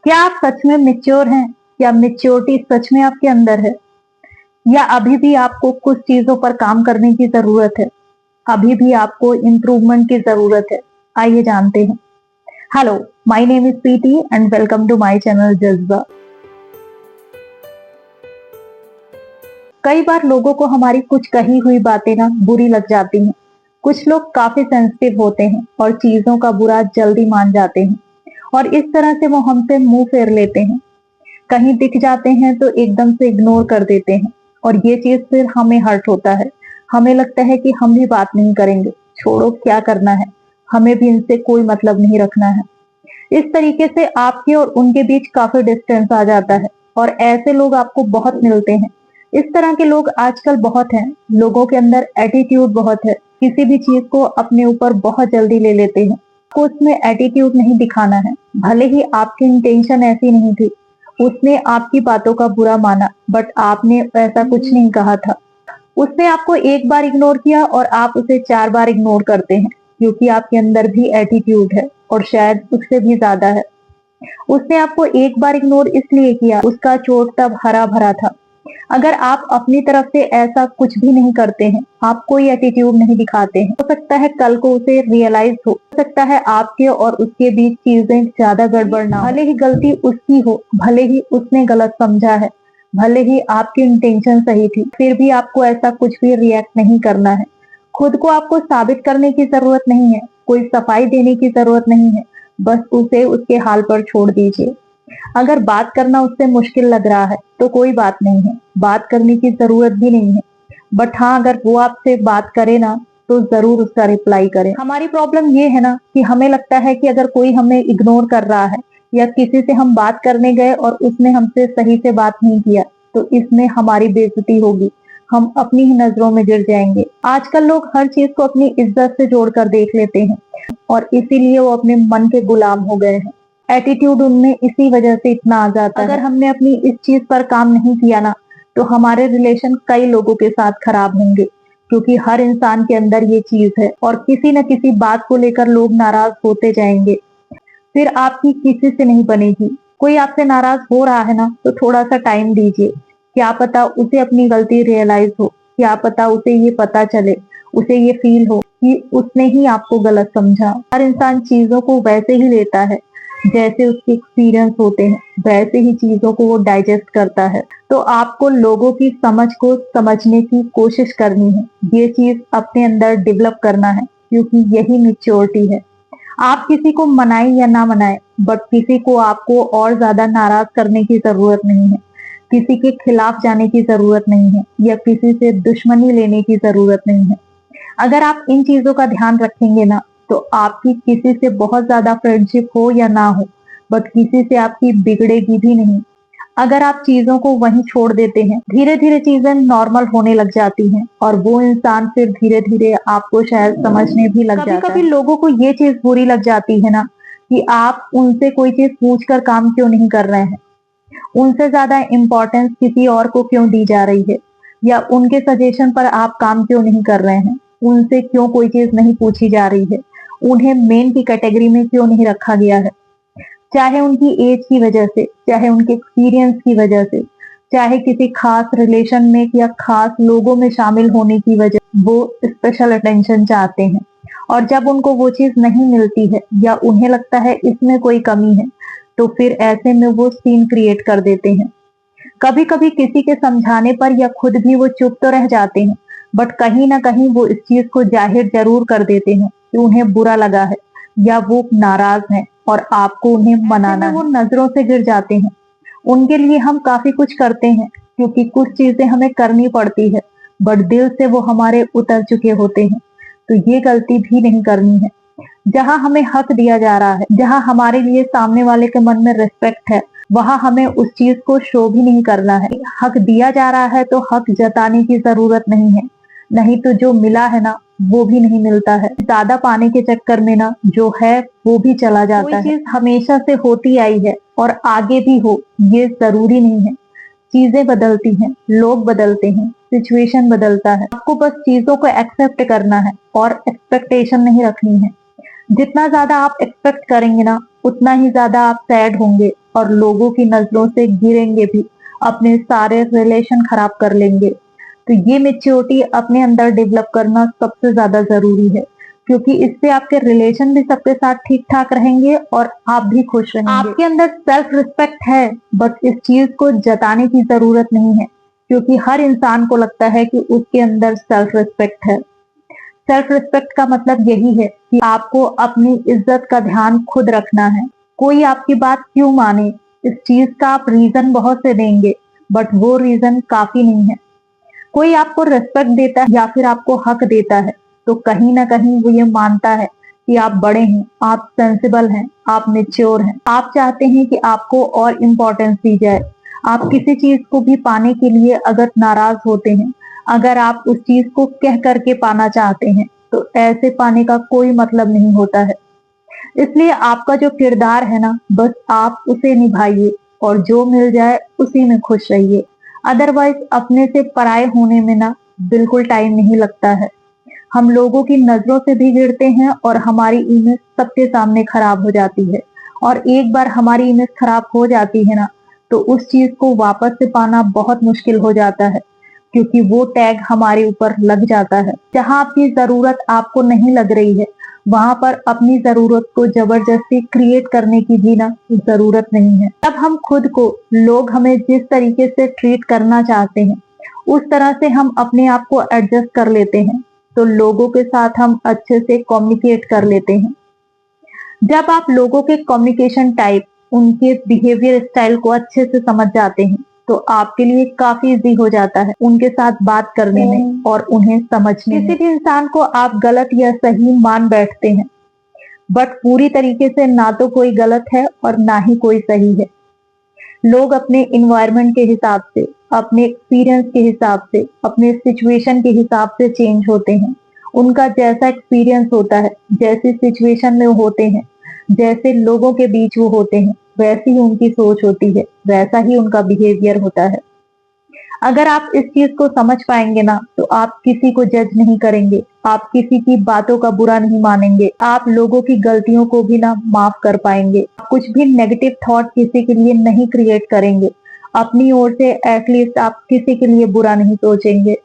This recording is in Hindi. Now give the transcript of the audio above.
क्या आप सच में मैच्योर हैं? या मैच्योरिटी सच में आपके अंदर है? या अभी भी आपको कुछ चीजों पर काम करने की जरूरत है? अभी भी आपको इम्प्रूवमेंट की जरूरत है? आइए जानते हैं। Hello, my name is Preeti and welcome to my channel Jazba. कई बार लोगों को हमारी कुछ कही हुई बातें ना बुरी लग जाती हैं। कुछ लोग काफी सेंसिटिव होते हैं और चीजों का बुरा जल्दी मान जाते हैं और इस तरह से वो हमसे मुंह फेर लेते हैं। कहीं दिख जाते हैं तो एकदम से इग्नोर कर देते हैं और ये चीज फिर हमें हर्ट होता है। हमें लगता है कि हम भी बात नहीं करेंगे, छोड़ो क्या करना है, हमें भी इनसे कोई मतलब नहीं रखना है। इस तरीके से आपके और उनके बीच काफी डिस्टेंस आ जाता है और ऐसे लोग आपको बहुत मिलते हैं। इस तरह के लोग आजकल बहुत हैं। लोगों के अंदर एटीट्यूड बहुत है, किसी भी चीज को अपने ऊपर बहुत जल्दी ले लेते हैं। आपको उसमें एटीट्यूड नहीं दिखाना है, भले ही आपकी इंटेंशन ऐसी नहीं थी। उसने आपकी बातों का बुरा माना बट आपने ऐसा कुछ नहीं कहा था। उसने आपको एक बार इग्नोर किया और आप उसे 4 बार इग्नोर करते हैं क्योंकि आपके अंदर भी एटीट्यूड है और शायद उससे भी ज्यादा है। उसने आपको एक बार इग्नोर इसलिए किया, उसका चोट तब हरा भरा था। अगर आप अपनी तरफ से ऐसा कुछ भी नहीं करते हैं, आप कोई एटीट्यूड नहीं दिखाते हैं, हो सकता है कल को उसे रियलाइज हो सकता है आपके और उसके बीच चीजें ज्यादा गड़बड़ ना हो। भले ही गलती उसकी हो, भले ही उसने गलत समझा है, भले ही आपकी इंटेंशन सही थी, फिर भी आपको ऐसा कुछ भी रिएक्ट नहीं करना है। खुद को आपको साबित करने की जरूरत नहीं है, कोई सफाई देने की जरूरत नहीं है, बस उसे उसके हाल पर छोड़ दीजिए। अगर बात करना उससे मुश्किल लग रहा है तो कोई बात नहीं है, बात करने की जरूरत भी नहीं है। बट हाँ, अगर वो आपसे बात करे ना तो जरूर उसका रिप्लाई करें। हमारी प्रॉब्लम ये है ना कि हमें लगता है कि अगर कोई हमें इग्नोर कर रहा है या किसी से हम बात करने गए और उसने हमसे सही से बात नहीं किया तो इसमें हमारी बेइज्जती होगी, हम अपनी ही नजरों में गिर जाएंगे। आजकल लोग हर चीज को अपनी इज्जत से जोड़कर देख लेते हैं और इसीलिए वो अपने मन के गुलाम हो गए हैं। एटीट्यूड उनमें इसी वजह से इतना आ जाता है। अगर हमने अपनी इस चीज पर काम नहीं किया ना तो हमारे रिलेशन कई लोगों के साथ खराब होंगे क्योंकि हर इंसान के अंदर ये चीज है और किसी न किसी बात को लेकर लोग नाराज होते जाएंगे। फिर आपकी किसी से नहीं बनेगी। कोई आपसे नाराज हो रहा है ना तो थोड़ा सा टाइम दीजिए। क्या पता उसे अपनी गलती रियलाइज हो, क्या पता उसे ये पता चले, उसे ये फील हो कि उसने ही आपको गलत समझा। हर इंसान चीजों को वैसे ही लेता है जैसे उसके एक्सपीरियंस होते हैं, वैसे ही चीजों को वो डाइजेस्ट करता है। तो आपको लोगों की समझ को समझने की कोशिश करनी है, ये चीज अपने अंदर डेवलप करना है क्योंकि यही मैच्योरिटी है। आप किसी को मनाएं या ना मनाएं, बट किसी को आपको और ज्यादा नाराज करने की जरूरत नहीं है, किसी के खिलाफ जाने की जरूरत नहीं है या किसी से दुश्मनी लेने की जरूरत नहीं है। अगर आप इन चीजों का ध्यान रखेंगे ना तो आपकी किसी से बहुत ज्यादा फ्रेंडशिप हो या ना हो, बट किसी से आपकी बिगड़ेगी भी नहीं। अगर आप चीजों को वहीं छोड़ देते हैं, धीरे धीरे चीजें नॉर्मल होने लग जाती हैं और वो इंसान फिर धीरे धीरे आपको शायद समझने भी लग जाता है। कभी कभी लोगों को ये चीज बुरी लग जाती है ना कि आप उनसे कोई चीज पूछकर काम क्यों नहीं कर रहे हैं, उनसे ज्यादा इम्पोर्टेंस किसी और को क्यों दी जा रही है, या उनके सजेशन पर आप काम क्यों नहीं कर रहे हैं, उनसे क्यों कोई चीज नहीं पूछी जा रही है, उन्हें मेन की कैटेगरी में क्यों नहीं रखा गया है। चाहे उनकी एज की वजह से, चाहे उनके एक्सपीरियंस की वजह से, चाहे किसी खास रिलेशन में या खास लोगों में शामिल होने की वजह, वो स्पेशल अटेंशन चाहते हैं और जब उनको वो चीज नहीं मिलती है या उन्हें लगता है इसमें कोई कमी है तो फिर ऐसे में वो सीन क्रिएट कर देते हैं। कभी कभी किसी के समझाने पर या खुद भी वो चुप तो रह जाते हैं, बट कहीं ना कहीं वो इस चीज को जाहिर जरूर कर देते हैं कि उन्हें बुरा लगा है या वो नाराज हैं और आपको उन्हें मनाना है। वो नजरों से गिर जाते हैं। उनके लिए हम काफी कुछ करते हैं क्योंकि कुछ चीजें हमें करनी पड़ती है, बट दिल से वो हमारे उतर चुके होते हैं। तो ये गलती भी नहीं करनी है। जहां हमें हक दिया जा रहा है, जहां हमारे लिए सामने वाले के मन में रिस्पेक्ट है, वहां हमें उस चीज को शो भी नहीं करना है। हक दिया जा रहा है तो हक जताने की जरूरत नहीं है, नहीं तो जो मिला है ना वो भी नहीं मिलता है। ज्यादा पाने के चक्कर में ना जो है वो भी चला जाता है। कोई चीज हमेशा से होती आई है और आगे भी हो ये जरूरी नहीं है। चीजें बदलती हैं, लोग बदलते हैं, सिचुएशन बदलता है। आपको बस चीजों को एक्सेप्ट करना है और एक्सपेक्टेशन नहीं रखनी है। जितना ज्यादा आप एक्सपेक्ट करेंगे ना उतना ही ज्यादा आप सैड होंगे और लोगों की नजरों से गिरेंगे भी, अपने सारे रिलेशन खराब कर लेंगे। तो ये मेच्योरिटी अपने अंदर डेवलप करना सबसे ज्यादा जरूरी है, क्योंकि इससे आपके रिलेशन भी सबके साथ ठीक ठाक रहेंगे और आप भी खुश रहेंगे। आपके अंदर सेल्फ रिस्पेक्ट है, बस इस चीज को जताने की जरूरत नहीं है, क्योंकि हर इंसान को लगता है कि उसके अंदर सेल्फ रिस्पेक्ट है। सेल्फ रिस्पेक्ट का मतलब यही है कि आपको अपनी इज्जत का ध्यान खुद रखना है। कोई आपकी बात क्यों माने, इस चीज का आप रीजन बहुत से देंगे, बट वो रीजन काफी नहीं है। कोई आपको रिस्पेक्ट देता है या फिर आपको हक देता है, तो कहीं ना कहीं वो ये मानता है कि आप बड़े हैं, आप सेंसिबल हैं, आप मेच्योर हैं। आप चाहते हैं कि आपको और इम्पोर्टेंस दी जाए। आप किसी चीज को भी पाने के लिए अगर नाराज होते हैं, अगर आप उस चीज को कह करके पाना चाहते हैं, तो ऐसे पाने का कोई मतलब नहीं होता है। इसलिए आपका जो किरदार है ना, बस आप उसे निभाइए और जो मिल जाए उसी में खुश रहिए। अदरवाइज अपने से पराये होने में ना बिल्कुल टाइम नहीं लगता है। हम लोगों की नजरों से भी गिरते हैं और हमारी इमेज सबके सामने खराब हो जाती है। और एक बार हमारी इमेज खराब हो जाती है ना, तो उस चीज को वापस से पाना बहुत मुश्किल हो जाता है, क्योंकि वो टैग हमारे ऊपर लग जाता है। जहां आपकी जरूरत आपको नहीं लग रही है, वहां पर अपनी जरूरत को जबरदस्ती क्रिएट करने की भी ना जरूरत नहीं है। तब हम खुद को, लोग हमें जिस तरीके से ट्रीट करना चाहते हैं उस तरह से हम अपने आप को एडजस्ट कर लेते हैं, तो लोगों के साथ हम अच्छे से कम्युनिकेट कर लेते हैं। जब आप लोगों के कम्युनिकेशन टाइप, उनके बिहेवियर स्टाइल को अच्छे से समझ जाते हैं, तो आपके लिए काफी इजी हो जाता है उनके साथ बात करने में और उन्हें समझने में। किसी भी इंसान को आप गलत या सही मान बैठते हैं, बट पूरी तरीके से ना तो कोई गलत है और ना ही कोई सही है। लोग अपने इन्वायरमेंट के हिसाब से, अपने एक्सपीरियंस के हिसाब से, अपने सिचुएशन के हिसाब से चेंज होते हैं। उनका जैसा एक्सपीरियंस होता है, जैसी सिचुएशन में वो होते हैं, जैसे लोगों के बीच वो होते हैं, वैसी ही उनकी सोच होती है, वैसा ही उनका बिहेवियर होता है। अगर आप इस चीज को समझ पाएंगे ना, तो आप किसी को जज नहीं करेंगे, आप किसी की बातों का बुरा नहीं मानेंगे, आप लोगों की गलतियों को भी ना माफ कर पाएंगे। कुछ भी नेगेटिव थॉट किसी के लिए नहीं क्रिएट करेंगे। अपनी ओर से एटलीस्ट आप किसी के लिए बुरा नहीं सोचेंगे।